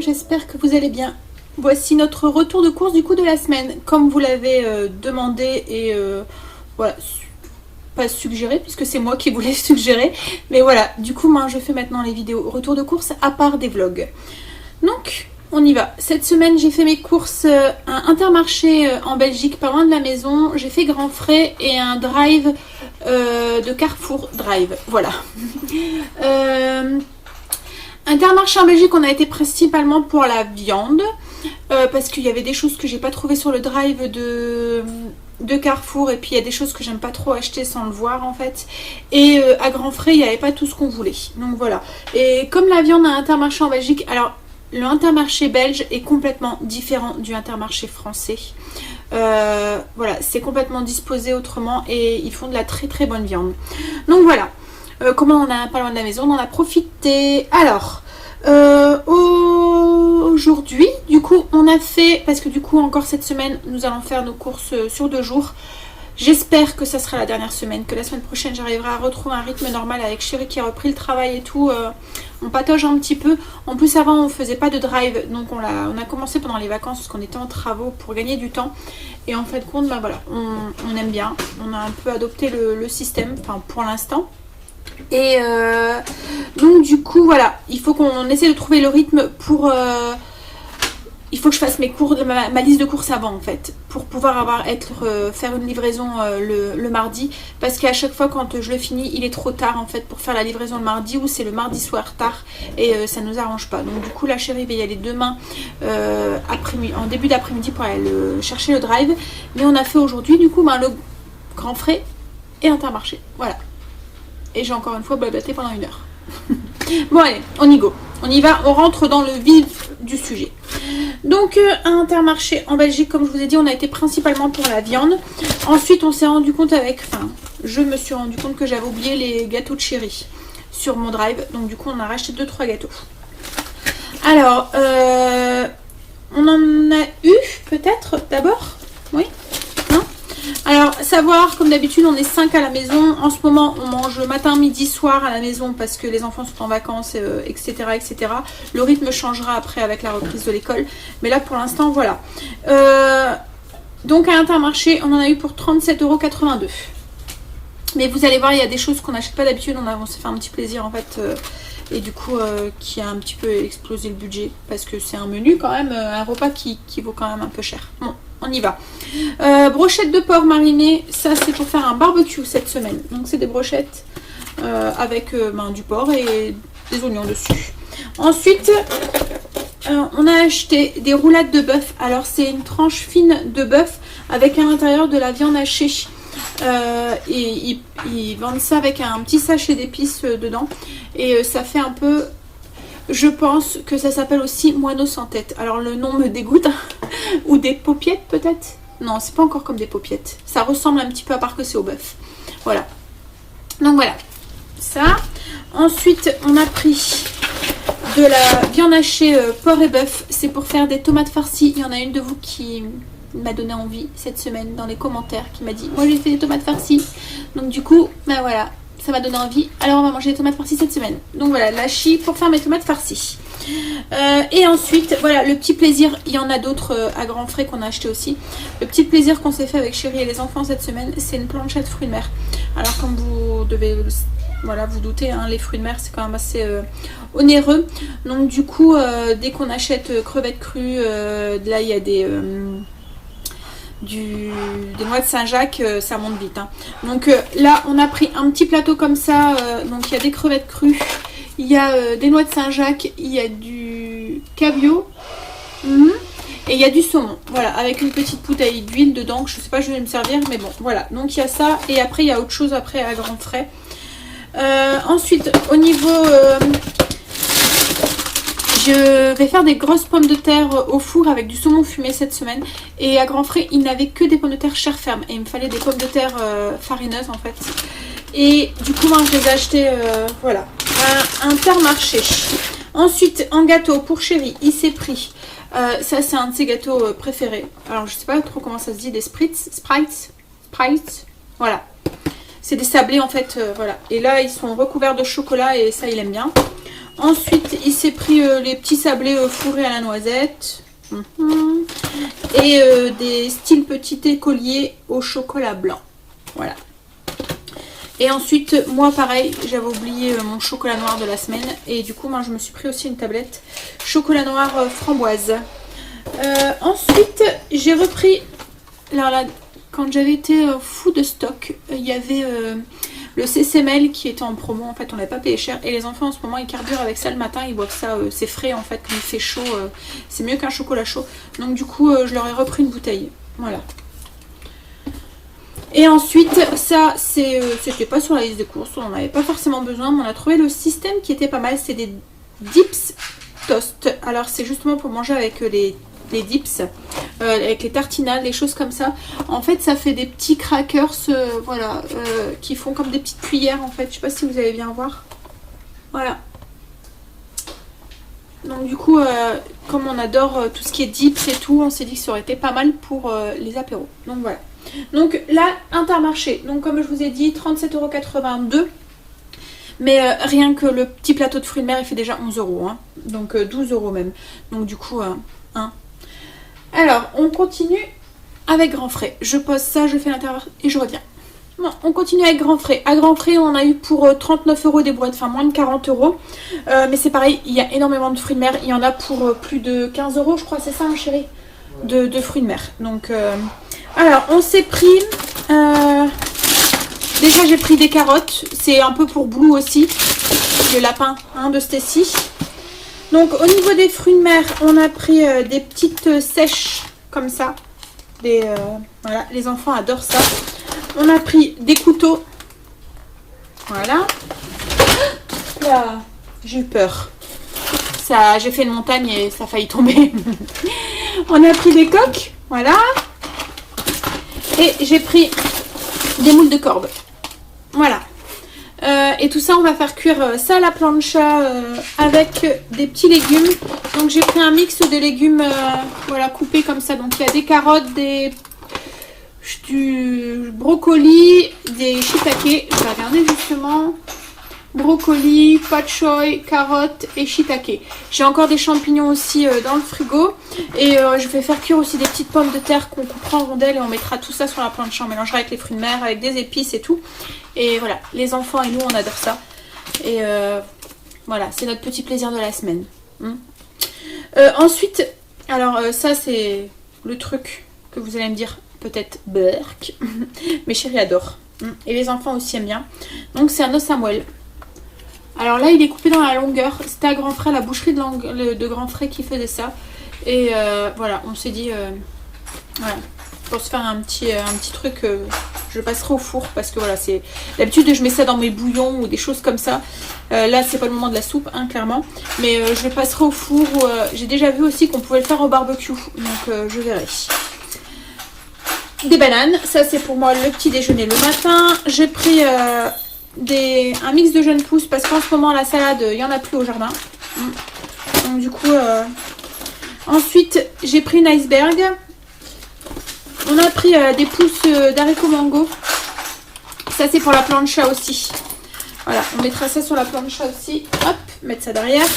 j'espère que vous allez bien. Voici notre retour de course du coup de la semaine, comme vous l'avez demandé et voilà, pas suggéré puisque c'est moi qui voulais suggérer. Mais voilà, du coup moi je fais maintenant les vidéos retour de course à part des vlogs. Donc on y va. Cette semaine j'ai fait mes courses à Intermarché en Belgique, pas loin de la maison. J'ai fait Grand Frais et un drive de Carrefour Drive. Voilà. Intermarché en Belgique, on a été principalement pour la viande parce qu'il y avait des choses que j'ai pas trouvées sur le drive de Carrefour, et puis il y a des choses que j'aime pas trop acheter sans le voir en fait. Et à Grand Frais, il n'y avait pas tout ce qu'on voulait. Donc voilà. Et comme la viande à Intermarché en Belgique, alors le Intermarché belge est complètement différent du Intermarché français. Voilà, c'est complètement disposé autrement et ils font de la très très bonne viande. Donc voilà. Comment on a pas loin de la maison, on en a profité. Alors, aujourd'hui, du coup, on a fait, parce que du coup, encore cette semaine, nous allons faire nos courses sur 2 jours. J'espère que ça sera la dernière semaine, que la semaine prochaine, j'arriverai à retrouver un rythme normal avec Chéri qui a repris le travail et tout. On patauge un petit peu. En plus, avant, on faisait pas de drive, donc on a commencé pendant les vacances parce qu'on était en travaux pour gagner du temps. Et en fait, compte, bah voilà, on aime bien. On a un peu adopté le système, enfin pour l'instant. Et donc du coup voilà, il faut qu'on essaie de trouver le rythme pour il faut que je fasse mes cours, ma liste de courses avant en fait, pour pouvoir faire une livraison le mardi, parce qu'à chaque fois quand je le finis il est trop tard en fait pour faire la livraison le mardi, ou c'est le mardi soir tard, et ça nous arrange pas. Donc du coup la Chérie va y aller demain en début d'après-midi pour aller chercher le drive, mais on a fait aujourd'hui du coup le Grand Frais et Intermarché, voilà. Et j'ai encore une fois blablaté pendant 1 heure. Bon allez, on y go. On y va, on rentre dans le vif du sujet. Donc à Intermarché en Belgique, comme je vous ai dit, on a été principalement pour la viande. Ensuite on s'est rendu compte je me suis rendu compte que j'avais oublié les gâteaux de Chéri sur mon drive. Donc du coup on a racheté 2-3 gâteaux. Alors, on en a eu peut-être d'abord. Oui. Alors, savoir, comme d'habitude, on est 5 à la maison. En ce moment, on mange matin, midi, soir à la maison parce que les enfants sont en vacances, etc., etc. Le rythme changera après avec la reprise de l'école. Mais là, pour l'instant, voilà. Donc, à Intermarché, on en a eu pour 37,82 €. Mais vous allez voir, il y a des choses qu'on n'achète pas d'habitude. On s'est fait un petit plaisir, en fait. Et du coup, qui a un petit peu explosé le budget. Parce que c'est un menu, quand même, un repas qui vaut quand même un peu cher. Bon. On y va. Brochettes de porc marinées, ça c'est pour faire un barbecue cette semaine. Donc c'est des brochettes avec du porc et des oignons dessus. Ensuite, on a acheté des roulades de bœuf. Alors c'est une tranche fine de bœuf avec à l'intérieur de la viande hachée. Et ils vendent ça avec un petit sachet d'épices dedans. Et ça fait un peu... Je pense que ça s'appelle aussi moineau sans tête. Alors le nom me dégoûte. Ou des paupiettes peut-être. Non, c'est pas encore comme des paupiettes. Ça ressemble un petit peu, à part que c'est au bœuf. Voilà. Donc voilà. Ça. Ensuite, on a pris de la viande hachée porc et bœuf. C'est pour faire des tomates farcies. Il y en a une de vous qui m'a donné envie cette semaine dans les commentaires, qui m'a dit, moi j'ai fait des tomates farcies. Donc du coup, bah voilà. Ça m'a donné envie. Alors on va manger des tomates farcies cette semaine. Donc voilà, la chie pour faire mes tomates farcies. Et ensuite, voilà, le petit plaisir. Il y en a d'autres à Grand Frais qu'on a acheté aussi. Le petit plaisir qu'on s'est fait avec Chéri et les enfants cette semaine, c'est une planchette fruits de mer. Alors comme vous devez vous douter, hein, les fruits de mer c'est quand même assez onéreux. Donc du coup, dès qu'on achète crevettes crues, là il y a des noix de Saint-Jacques, ça monte vite, hein. Donc là on a pris un petit plateau comme ça, donc il y a des crevettes crues, il y a des noix de Saint-Jacques, il y a du cabillaud, et il y a du saumon, voilà, avec une petite bouteille d'huile dedans, que je sais pas, je vais me servir, mais bon, voilà, donc il y a ça, et après il y a autre chose après à Grand Frais. Ensuite, au niveau... je vais faire des grosses pommes de terre au four avec du saumon fumé cette semaine. Et à Grand Frais, il n'avait que des pommes de terre chair ferme. Et il me fallait des pommes de terre farineuses en fait. Et du coup, moi, je les ai achetées voilà, à Intermarché. Ensuite, en gâteau pour Chéri, il s'est pris. Ça, c'est un de ses gâteaux préférés. Alors, je sais pas trop comment ça se dit. Des Sprites. Voilà. C'est des sablés en fait. Voilà. Et là, ils sont recouverts de chocolat et ça, il aime bien. Ensuite, il s'est pris les petits sablés fourrés à la noisette. Et des styles petits écoliers au chocolat blanc. Voilà. Et ensuite, moi pareil, j'avais oublié mon chocolat noir de la semaine. Et du coup, moi je me suis pris aussi une tablette chocolat noir framboise. Ensuite, j'ai repris... Alors là, quand j'avais été fou de stock, il y avait le CCML qui était en promo. En fait, on n'avait pas payé cher. Et les enfants en ce moment, ils carburent avec ça le matin. Ils boivent ça, c'est frais en fait. Quand il fait chaud, c'est mieux qu'un chocolat chaud. Donc du coup, je leur ai repris une bouteille. Voilà. Et ensuite, ça, c'était pas sur la liste des courses. On n'en avait pas forcément besoin. Mais on a trouvé le système qui était pas mal. C'est des dips toast. Alors, c'est justement pour manger avec les dips, avec les tartinades, les choses comme ça. En fait, ça fait des petits crackers, voilà, qui font comme des petites cuillères en fait. Je sais pas si vous allez bien voir. Voilà. Donc du coup, comme on adore tout ce qui est dips et tout, on s'est dit que ça aurait été pas mal pour les apéros. Donc voilà. Donc là, Intermarché. Donc comme je vous ai dit, 37,82 €. Mais rien que le petit plateau de fruits de mer, il fait déjà 11 €. Hein. Donc 12 € même. Donc du coup, hein. Alors, on continue avec Grand Frais. Je pose ça, je fais l'intérieur et je reviens. Bon, on continue avec Grand Frais. À Grand Frais, on en a eu pour 39 € des boîtes, enfin moins de 40 €. Mais c'est pareil, il y a énormément de fruits de mer. Il y en a pour plus de 15 €, je crois, c'est ça, hein, chérie, de fruits de mer. Donc, alors, on s'est pris... déjà, j'ai pris des carottes. C'est un peu pour Blue aussi, le lapin hein, de Stacy. Donc au niveau des fruits de mer, on a pris des petites sèches comme ça. Voilà, les enfants adorent ça. On a pris des couteaux. Voilà. Là, j'ai eu peur. J'ai fait une montagne et ça a failli tomber. On a pris des coques. Voilà. Et j'ai pris des moules de corbe. Voilà. Et tout ça, on va faire cuire ça à la plancha avec des petits légumes. Donc j'ai pris un mix de légumes voilà, coupés comme ça. Donc il y a des carottes, du brocoli, des shiitake. Je vais regarder justement. Brocoli, pak choy, carottes et shiitake. J'ai encore des champignons aussi dans le frigo. Et je vais faire cuire aussi des petites pommes de terre qu'on coupera en rondelles et on mettra tout ça sur la plancha. On mélangera avec les fruits de mer, avec des épices et tout. Et voilà, les enfants et nous, on adore ça. Et voilà, c'est notre petit plaisir de la semaine. Ensuite, alors ça c'est le truc que vous allez me dire, peut-être Berk. Mes chéris adorent. Et les enfants aussi aiment bien. Donc c'est un os à moelle. Alors là, il est coupé dans la longueur. C'était à Grand Frais, la boucherie de Grand Frais qui faisait ça. Et voilà, on s'est dit, voilà, pour se faire un petit truc, je le passerai au four parce que voilà, c'est d'habitude je mets ça dans mes bouillons ou des choses comme ça. Là, c'est pas le moment de la soupe, hein, clairement. Mais je le passerai au four. J'ai déjà vu aussi qu'on pouvait le faire au barbecue, donc je verrai. Des bananes, ça c'est pour moi le petit déjeuner le matin. J'ai pris un mix de jeunes pousses parce qu'en ce moment la salade il n'y en a plus au jardin. Donc du coup ensuite j'ai pris une iceberg. On a pris des pousses d'haricots mango. Ça c'est pour la plancha aussi. Voilà, on mettra ça sur la plancha aussi. Hop, mettre ça derrière.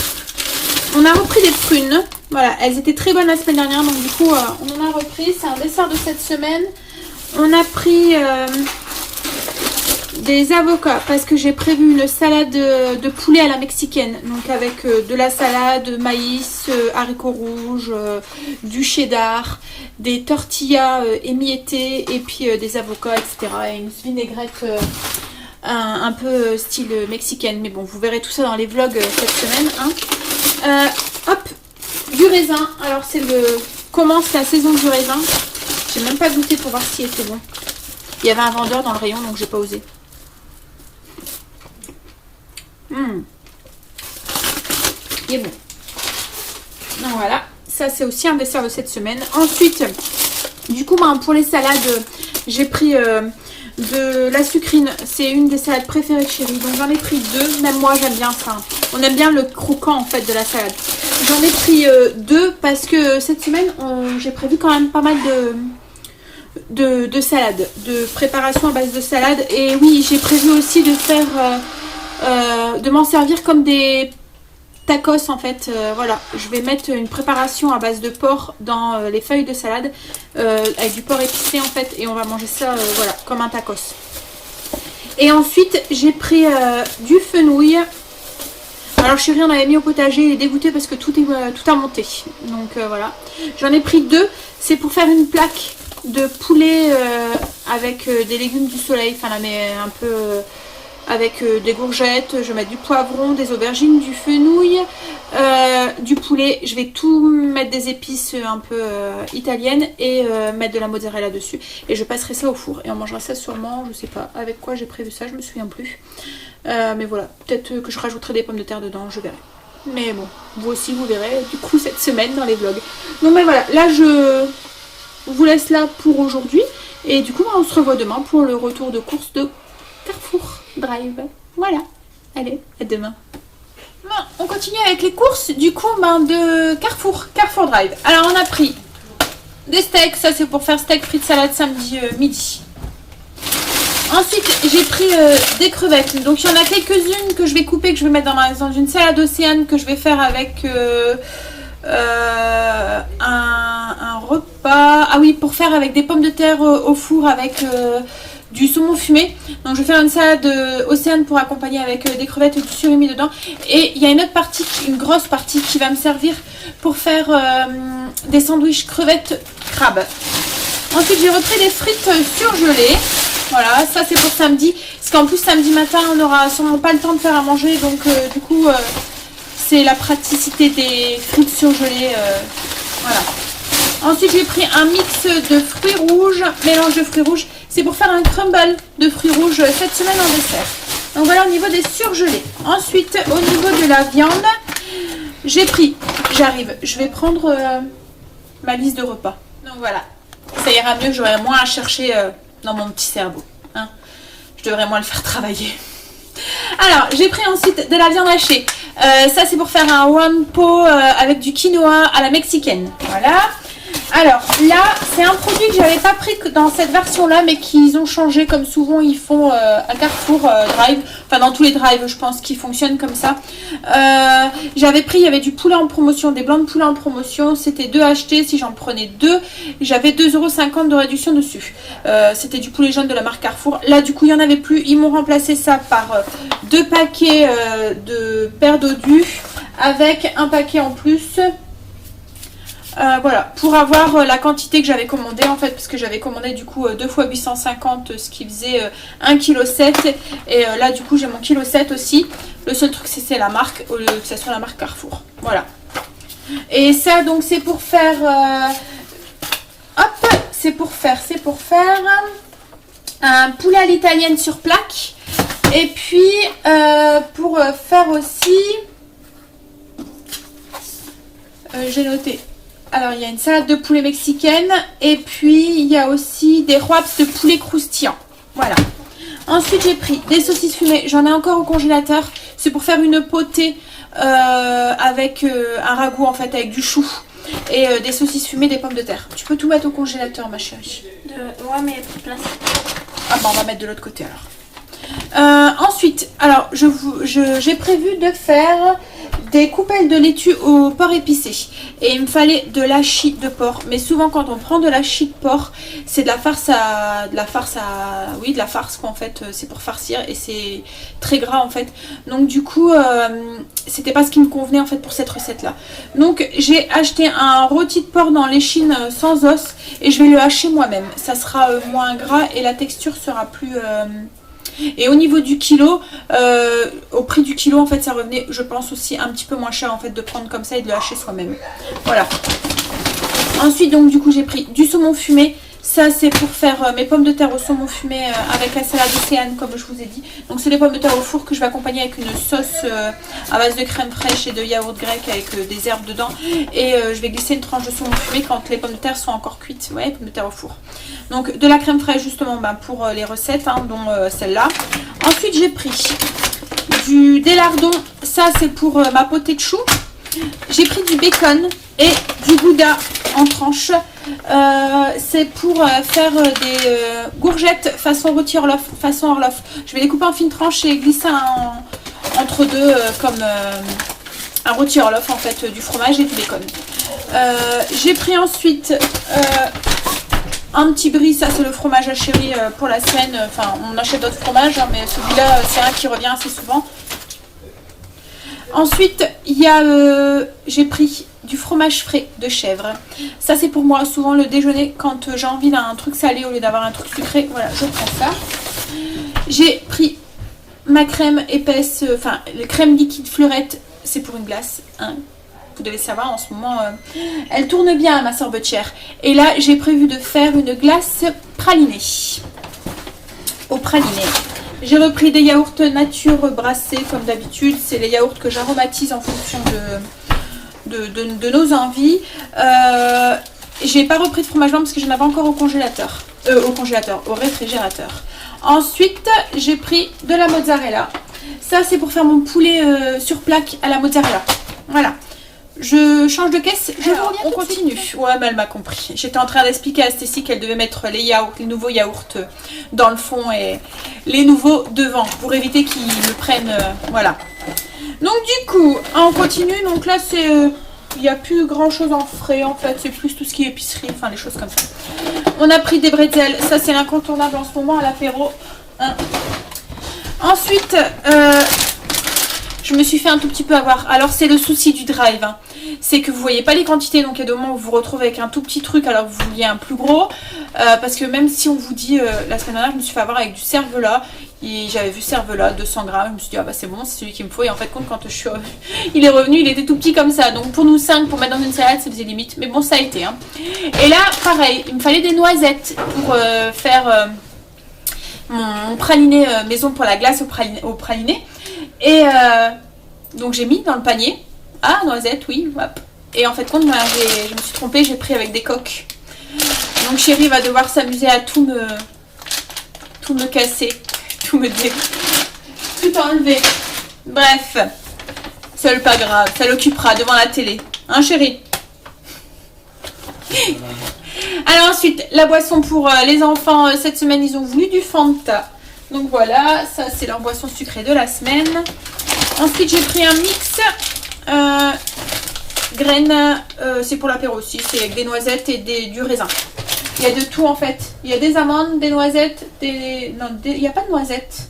On a repris des prunes. Voilà, elles étaient très bonnes la semaine dernière. Donc du coup on en a repris. C'est un dessert de cette semaine. On a pris des avocats parce que j'ai prévu une salade de poulet à la mexicaine. Donc avec de la salade, maïs, haricots rouges, du cheddar, des tortillas émiettées et puis des avocats, etc. Et une vinaigrette un peu style mexicaine. Mais bon, vous verrez tout ça dans les vlogs cette semaine. Hein. Hop, du raisin. Alors commence la saison du raisin. J'ai même pas goûté pour voir si était bon. Il y avait un vendeur dans le rayon, donc j'ai pas osé. Il est bon. Donc voilà, ça c'est aussi un dessert de cette semaine. Ensuite, du coup, pour les salades, j'ai pris de la sucrine. C'est une des salades préférées de chérie. Donc j'en ai pris deux. Même moi j'aime bien ça. On aime bien le croquant en fait de la salade. J'en ai pris deux parce que cette semaine, j'ai prévu quand même pas mal de salade, de préparation à base de salade. Et oui, j'ai prévu aussi de faire de m'en servir comme des tacos en fait. Voilà, je vais mettre une préparation à base de porc dans les feuilles de salade avec du porc épicé en fait, et on va manger ça voilà, comme un tacos. Et ensuite j'ai pris du fenouil. Alors chérie on avait mis au potager, il est dégoûté parce que tout a monté. Donc voilà, j'en ai pris 2. C'est pour faire une plaque de poulet avec des légumes du soleil. Enfin là, mais un peu avec des courgettes. Je vais mettre du poivron, des aubergines, du fenouil, du poulet. Je vais tout mettre des épices un peu italiennes et mettre de la mozzarella dessus. Et je passerai ça au four. Et on mangera ça sûrement, je sais pas avec quoi j'ai prévu ça, je me souviens plus. Mais voilà, peut-être que je rajouterai des pommes de terre dedans, je verrai. Mais bon, vous aussi vous verrez du coup cette semaine dans les vlogs. Donc mais voilà, là je vous laisse là pour aujourd'hui. Et du coup on se revoit demain pour le retour de course de Carrefour Drive. Voilà, allez, à demain. Bon, on continue avec les courses du coup de Carrefour Drive. Alors on a pris des steaks, ça c'est pour faire steak frites salade samedi midi. Ensuite, j'ai pris des crevettes. Donc, il y en a quelques-unes que je vais couper, que je vais mettre dans une salade océane que je vais faire avec un repas. Ah oui, pour faire avec des pommes de terre au four avec du saumon fumé. Donc, je vais faire une salade océane pour accompagner avec des crevettes et du surimi dedans. Et il y a une autre partie, une grosse partie qui va me servir pour faire des sandwichs crevettes crabes. Ensuite, j'ai repris des frites surgelées. Voilà, ça c'est pour samedi. Parce qu'en plus, samedi matin, on n'aura sûrement pas le temps de faire à manger. Donc, du coup, c'est la praticité des frites surgelées. Voilà. Ensuite, j'ai pris un mix de fruits rouges, mélange de fruits rouges. C'est pour faire un crumble de fruits rouges cette semaine en dessert. Donc, voilà au niveau des surgelés. Ensuite, au niveau de la viande, j'ai pris, je vais prendre ma liste de repas. Donc, voilà. Ça ira mieux, j'aurai moins à chercher dans mon petit cerveau. Hein. Je devrais moins le faire travailler. Alors, j'ai pris ensuite de la viande hachée. Ça, c'est pour faire un one pot avec du quinoa à la mexicaine. Voilà. Alors, là, c'est un produit que j'avais pas pris dans cette version-là, mais qu'ils ont changé comme souvent ils font à Carrefour Drive. Enfin, dans tous les drives, je pense, qui fonctionnent comme ça. J'avais pris, il y avait du poulet en promotion, des blancs de poulet en promotion. C'était 2 achetés. Si j'en prenais 2, j'avais 2,50 € de réduction dessus. C'était du poulet jaune de la marque Carrefour. Là, du coup, il n'y en avait plus. Ils m'ont remplacé ça par 2 paquets de paires d'odus avec un paquet en plus. Voilà, pour avoir la quantité que j'avais commandée en fait, parce que j'avais commandé du coup 2 fois 850, ce qui faisait 1,7 kg. Et là du coup j'ai mon 1,7 kg aussi. Le seul truc c'est la marque, au lieu que ce soit la marque Carrefour. Voilà. Et ça donc c'est pour faire... hop, c'est pour faire un poulet à l'italienne sur plaque. Et puis pour faire aussi... j'ai noté... Alors, il y a une salade de poulet mexicaine. Et puis, il y a aussi des wraps de poulet croustillant. Voilà. Ensuite, j'ai pris des saucisses fumées. J'en ai encore au congélateur. C'est pour faire une potée avec un ragoût, en fait, avec du chou. Et des saucisses fumées, des pommes de terre. Tu peux tout mettre au congélateur, ma chérie. Ouais, mais place. Ah bah, on va mettre de l'autre côté, alors. Ensuite, alors, j'ai prévu de faire... des coupelles de laitue au porc épicé. Et il me fallait de l'hachis de porc. Mais souvent quand on prend de l'hachis de porc, c'est de la farce oui, de la farce quoi en fait. C'est pour farcir et c'est très gras en fait. Donc du coup, c'était pas ce qui me convenait en fait pour cette recette là. Donc j'ai acheté un rôti de porc dans l'échine sans os. Et je vais le hacher moi-même. Ça sera moins gras et la texture sera plus... Et au niveau du kilo, au prix du kilo en fait ça revenait je pense aussi un petit peu moins cher en fait de prendre comme ça et de le hacher soi-même. Voilà. Ensuite donc du coup j'ai pris du saumon fumé. Ça c'est pour faire mes pommes de terre au saumon fumé avec la salade océane comme je vous ai dit. Donc c'est les pommes de terre au four que je vais accompagner avec une sauce à base de crème fraîche et de yaourt grec avec des herbes dedans. Et je vais glisser une tranche de saumon fumé quand les pommes de terre sont encore cuites. Ouais, pommes de terre au four. Donc de la crème fraîche justement pour les recettes, hein, dont celle-là. Ensuite j'ai pris des lardons. Ça c'est pour ma potée de choux. J'ai pris du bacon et du gouda en tranches. C'est pour faire des gourgettes façon rôti Orloff, façon Orloff. Je vais les couper en fines tranches et glisser entre deux un rôti Orloff en fait, du fromage et du bacon. J'ai pris ensuite un petit brie, ça c'est le fromage à chéri pour la semaine. Enfin, on achète d'autres fromages, hein, mais celui-là c'est un qui revient assez souvent. Ensuite, il y a, j'ai pris du fromage frais de chèvre. Ça c'est pour moi souvent le déjeuner quand j'ai envie d'un truc salé au lieu d'avoir un truc sucré. Voilà, je prends ça. J'ai pris ma crème épaisse, enfin la crème liquide fleurette, c'est pour une glace. Hein. Vous devez savoir en ce moment, elle tourne bien ma sorbetière. Et là j'ai prévu de faire une glace pralinée. Au praliné. J'ai repris des yaourts nature brassés comme d'habitude. C'est les yaourts que j'aromatise en fonction de nos envies. J'ai pas repris de fromage blanc parce que j'en avais encore au réfrigérateur. Ensuite, j'ai pris de la mozzarella. Ça, c'est pour faire mon poulet sur plaque à la mozzarella. Voilà. Je change de caisse, on continue. Ouais, mais elle m'a compris. J'étais en train d'expliquer à Stécie qu'elle devait mettre les nouveaux yaourts dans le fond et les nouveaux devant pour éviter qu'ils me prennent. Voilà. Donc du coup, on continue. Donc là, c'est, il n'y a plus grand chose en frais en fait. C'est plus tout ce qui est épicerie, enfin les choses comme ça. On a pris des bretzels. Ça, c'est l'incontournable en ce moment à l'apéro. Hein. Ensuite, je me suis fait un tout petit peu avoir. Alors c'est le souci du drive, hein. C'est que vous voyez pas les quantités, donc il y a des moments où vous vous retrouvez avec un tout petit truc alors que vous vouliez un plus gros, parce que même si on vous dit, la semaine dernière je me suis fait avoir avec du cervelas, j'avais vu cervelas 200 grammes, je me suis dit ah bah c'est bon, c'est celui qu'il me faut, et en fait compte quand je suis il est revenu, il était tout petit comme ça, donc pour nous 5 pour mettre dans une salade ça faisait limite, mais bon ça a été, hein. Et là pareil, il me fallait des noisettes pour faire mon praliné maison pour la glace au praliné. Et donc j'ai mis dans le panier. Ah, noisette, oui, hop. Et en fait, compte, je me suis trompée, j'ai pris avec des coques. Donc chérie va devoir s'amuser à tout me casser, tout enlever. Bref, c'est pas grave, ça l'occupera devant la télé. Hein chérie? Alors ensuite, la boisson pour les enfants, cette semaine, ils ont voulu du Fanta. Donc voilà, ça c'est leur boisson sucrée de la semaine. Ensuite, j'ai pris un mix graines, c'est pour l'apéro aussi, c'est avec des noisettes et du raisin. Il y a de tout en fait. Il y a des amandes, des noisettes, il n'y a pas de noisettes.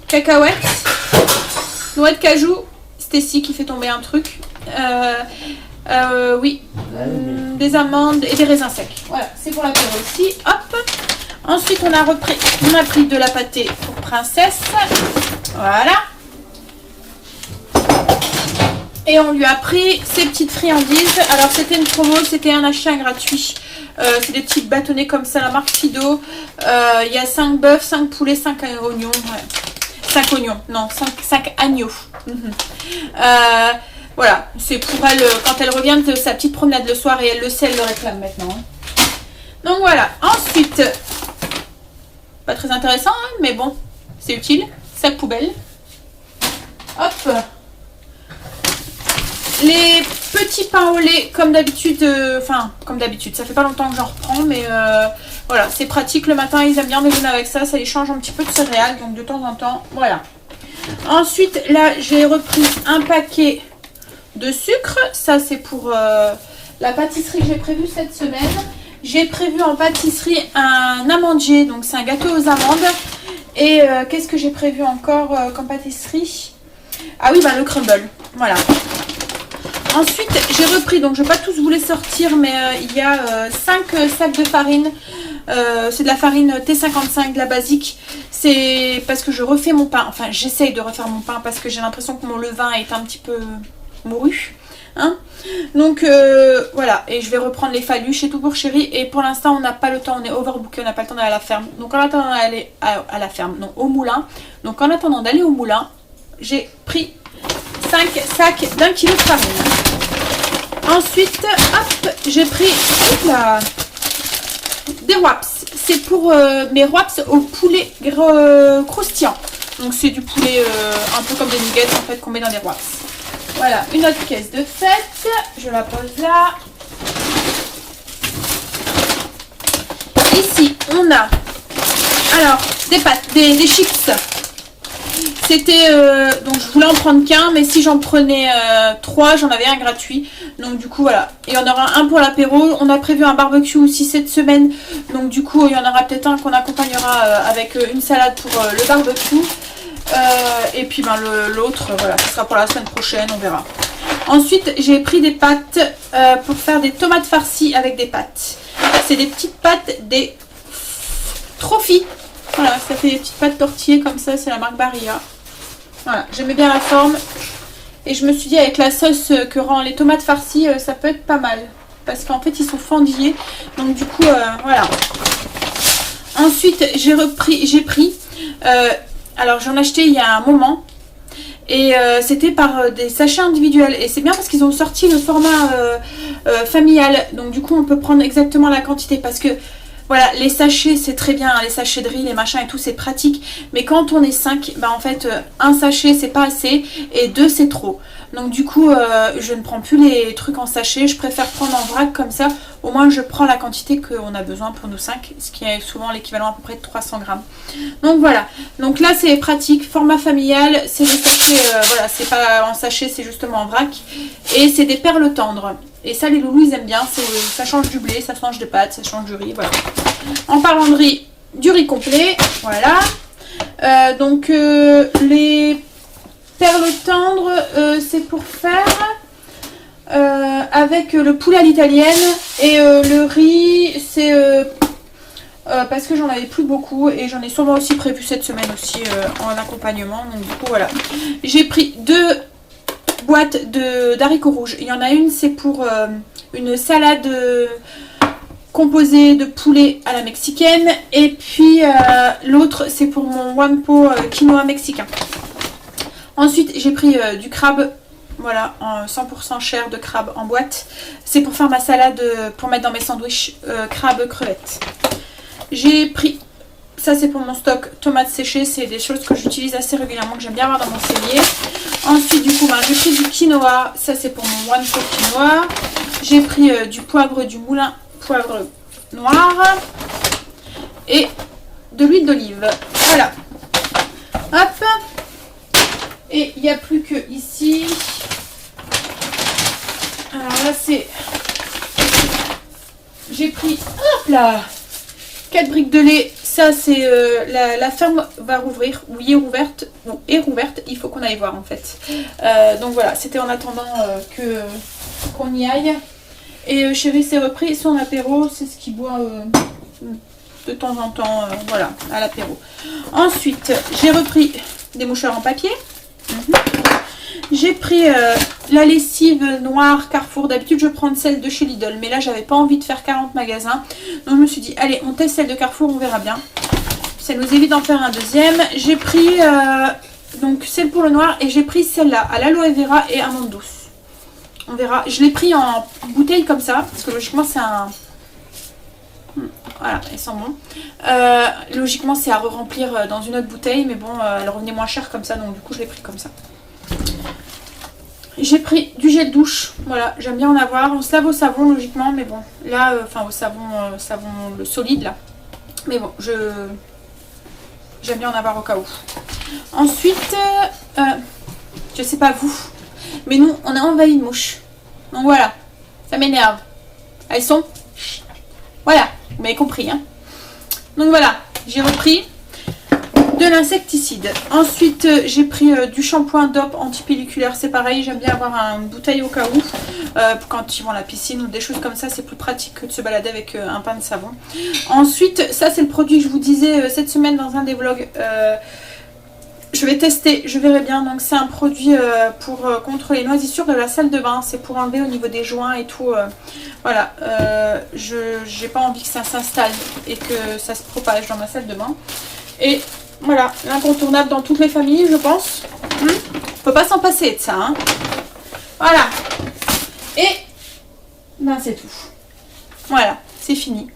Cacahuètes, noix de cajou, Stécie qui fait tomber un truc. Oui, des amandes et des raisins secs. Voilà, c'est pour l'apéro aussi. Hop. Ensuite, on a pris de la pâtée pour princesse. Voilà. Et on lui a pris ces petites friandises. Alors, c'était une promo, c'était un achat gratuit. C'est des petites bâtonnets comme ça, la marque Fido. Il y a 5 bœufs, 5 poulets, 5 oignons. Ouais. 5 oignons, non, 5 agneaux. Voilà, c'est pour elle, quand elle revient de sa petite promenade le soir, et elle le sait, elle le réclame maintenant. Donc voilà, ensuite, pas très intéressant, hein, mais bon, c'est utile. Sac poubelle. Hop. Les petits pains au lait, comme d'habitude, comme d'habitude, ça fait pas longtemps que j'en reprends, mais voilà, c'est pratique le matin, ils aiment bien déjeuner avec ça, ça les change un petit peu de céréales, donc de temps en temps, voilà. Ensuite, là, j'ai repris un paquet de sucre, ça c'est pour la pâtisserie que j'ai prévue cette semaine. J'ai prévu en pâtisserie un amandier, donc c'est un gâteau aux amandes. Et qu'est-ce que j'ai prévu encore comme pâtisserie? Ah oui, bah le crumble, voilà. Ensuite, j'ai repris, donc je ne vais pas tous vous les sortir, mais il y a 5 sacs de farine. C'est de la farine T55, de la basique. C'est parce que je refais mon pain, enfin j'essaye de refaire mon pain parce que j'ai l'impression que mon levain est un petit peu mouru. Hein, donc voilà, et je vais reprendre les faluches et tout pour chérie. Et pour l'instant, on n'a pas le temps, on est overbooké, on n'a pas le temps d'aller à la ferme. Donc en attendant d'aller à la ferme, non, au moulin. Donc en attendant d'aller au moulin, j'ai pris 5 sacs d'1 kg de farine. Ensuite, hop, j'ai pris des wraps. C'est pour mes wraps au poulet croustillant. Donc c'est du poulet un peu comme des nuggets en fait qu'on met dans des wraps. Voilà, une autre caisse de fête. Je la pose là. Ici, on a alors des pâtes, des chips. C'était donc je voulais en prendre qu'un, mais si j'en prenais 3, j'en avais un gratuit. Donc du coup voilà. Et il y en aura un pour l'apéro. On a prévu un barbecue aussi cette semaine. Donc du coup il y en aura peut-être un qu'on accompagnera avec une salade pour le barbecue. Et puis ben, l'autre, voilà, ce sera pour la semaine prochaine, on verra. Ensuite, j'ai pris des pâtes pour faire des tomates farcies avec des pâtes. C'est des petites pâtes, des Trophy. Voilà, ça fait des petites pâtes tortillées comme ça, c'est la marque Barilla. Voilà, j'aimais bien la forme. Et je me suis dit, avec la sauce que rend les tomates farcies, ça peut être pas mal. Parce qu'en fait, ils sont fendillés. Donc du coup, voilà. Ensuite, j'ai pris... alors, j'en ai acheté il y a un moment. Et c'était par des sachets individuels. Et c'est bien parce qu'ils ont sorti le format familial. Donc du coup, on peut prendre exactement la quantité. Parce que... Voilà, les sachets, c'est très bien, hein, les sachets de riz, les machins et tout, c'est pratique. Mais quand on est 5, bah en fait, un sachet, c'est pas assez et 2, c'est trop. Donc du coup, je ne prends plus les trucs en sachet. Je préfère prendre en vrac comme ça. Au moins, je prends la quantité qu'on a besoin pour nous 5, ce qui est souvent l'équivalent à peu près de 300 grammes. Donc voilà. Donc là, c'est pratique. Format familial, c'est des sachets, voilà, c'est pas en sachet, c'est justement en vrac. Et c'est des perles tendres. Et ça, les loulous, ils aiment bien. Ça change du blé, ça change de pâtes, ça change du riz, voilà. En parlant de riz, du riz complet, voilà. Donc les perles tendres, c'est pour faire avec le poulet à l'italienne. Et le riz, c'est parce que j'en avais plus beaucoup. Et j'en ai sûrement aussi prévu cette semaine aussi en accompagnement. Donc du coup, voilà. J'ai pris 2 boîtes d'haricots rouges. Il y en a une, c'est pour une salade composée de poulet à la mexicaine. Et puis l'autre, c'est pour mon one pot quinoa mexicain. Ensuite, j'ai pris du crabe. Voilà, en 100% chair de crabe en boîte. C'est pour faire ma salade pour mettre dans mes sandwichs crabe crevettes. J'ai pris... Ça, c'est pour mon stock tomates séchées. C'est des choses que j'utilise assez régulièrement, que j'aime bien avoir dans mon cellier. Ensuite, du coup, ben, j'ai pris du quinoa. Ça, c'est pour mon one pot quinoa. J'ai pris du poivre du moulin, poivre noir. Et de l'huile d'olive. Voilà. Hop. Et il n'y a plus que ici. Alors là, c'est... J'ai pris... Hop là, 4 briques de lait. Ça, c'est la ferme va rouvrir, ou est rouverte, il faut qu'on aille voir en fait. Donc voilà, c'était en attendant qu'on y aille. Et chérie s'est repris son apéro, c'est ce qu'il boit de temps en temps, voilà, à l'apéro. Ensuite, j'ai repris des mouchoirs en papier. J'ai pris la lessive noire Carrefour. D'habitude, je prends celle de chez Lidl. Mais là, j'avais pas envie de faire 40 magasins. Donc, je me suis dit, allez, on teste celle de Carrefour, on verra bien. Ça nous évite d'en faire un deuxième. J'ai pris donc celle pour le noir. Et j'ai pris celle-là à l'aloe vera et amande douce. On verra. Je l'ai pris en bouteille comme ça. Parce que logiquement, c'est un... Voilà, elle sent bon. Logiquement, c'est à re-remplir dans une autre bouteille. Mais bon, elle revenait moins chère comme ça. Donc, du coup, je l'ai pris comme ça. J'ai pris du gel douche, voilà, j'aime bien en avoir. On se lave au savon logiquement, mais bon, là, enfin au savon, le solide là. Mais bon, j'aime bien en avoir au cas où. Ensuite, je sais pas vous, mais nous, on a envahi une mouche. Donc voilà, ça m'énerve. Elles sont... Voilà, vous m'avez compris, hein. Donc voilà, j'ai repris de l'insecticide. Ensuite, j'ai pris du shampoing DOP antipelliculaire. C'est pareil, j'aime bien avoir une bouteille au cas où. Quand ils vont à la piscine ou des choses comme ça, c'est plus pratique que de se balader avec un pain de savon. Ensuite, ça c'est le produit que je vous disais cette semaine dans un des vlogs. Je vais tester, je verrai bien. Donc c'est un produit pour contre les moisissures de la salle de bain. C'est pour enlever au niveau des joints et tout. Voilà, j'ai pas envie que ça s'installe et que ça se propage dans ma salle de bain. Et voilà, l'incontournable dans toutes les familles, je pense. On peut pas s'en passer de ça, hein. Voilà. Et ben c'est tout. Voilà, c'est fini.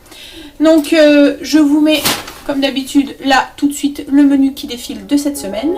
Donc je vous mets, comme d'habitude, là, tout de suite, le menu qui défile de cette semaine.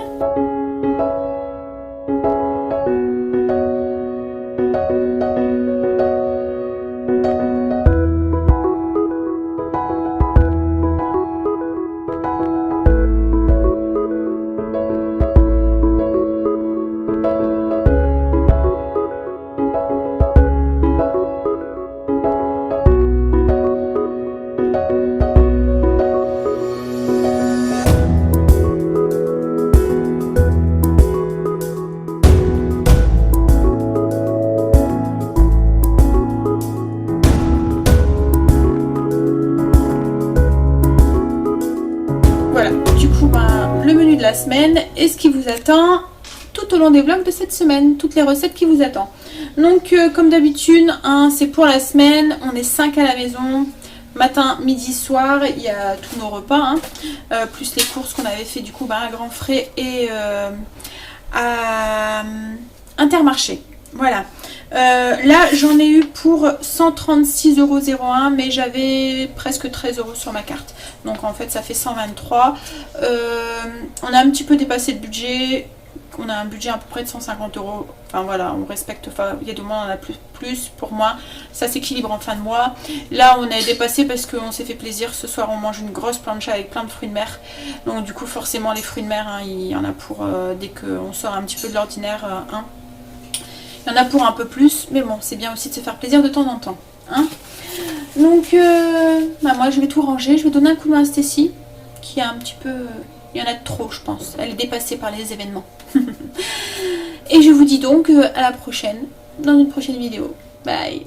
voilà, du coup, le menu de la semaine et ce qui vous attend tout au long des vlogs de cette semaine, toutes les recettes qui vous attendent. Donc, comme d'habitude, c'est pour la semaine, on est 5 à la maison. Matin, midi, soir, il y a tous nos repas, plus les courses qu'on avait fait du coup à Grand Frais et à Intermarché. Voilà. Là, j'en ai eu pour 136,01 €, mais j'avais presque 13 € sur ma carte. Donc en fait, ça fait 123. On a un petit peu dépassé le budget. On a un budget à peu près de 150 €. Enfin voilà, on respecte. Enfin, il y a des mois on en a plus. Pour moi, ça s'équilibre en fin de mois. Là, on a dépassé parce qu'on s'est fait plaisir. Ce soir, on mange une grosse plancha avec plein de fruits de mer. Donc du coup, forcément, les fruits de mer, il y en a pour dès qu'on sort un petit peu de l'ordinaire. Il y en a pour un peu plus, mais bon, c'est bien aussi de se faire plaisir de temps en temps. Donc, moi, je vais tout ranger. Je vais donner un coup de main à Stécie, qui a un petit peu... il y en a de trop, je pense. Elle est dépassée par les événements. Et je vous dis donc à la prochaine, dans une prochaine vidéo. Bye.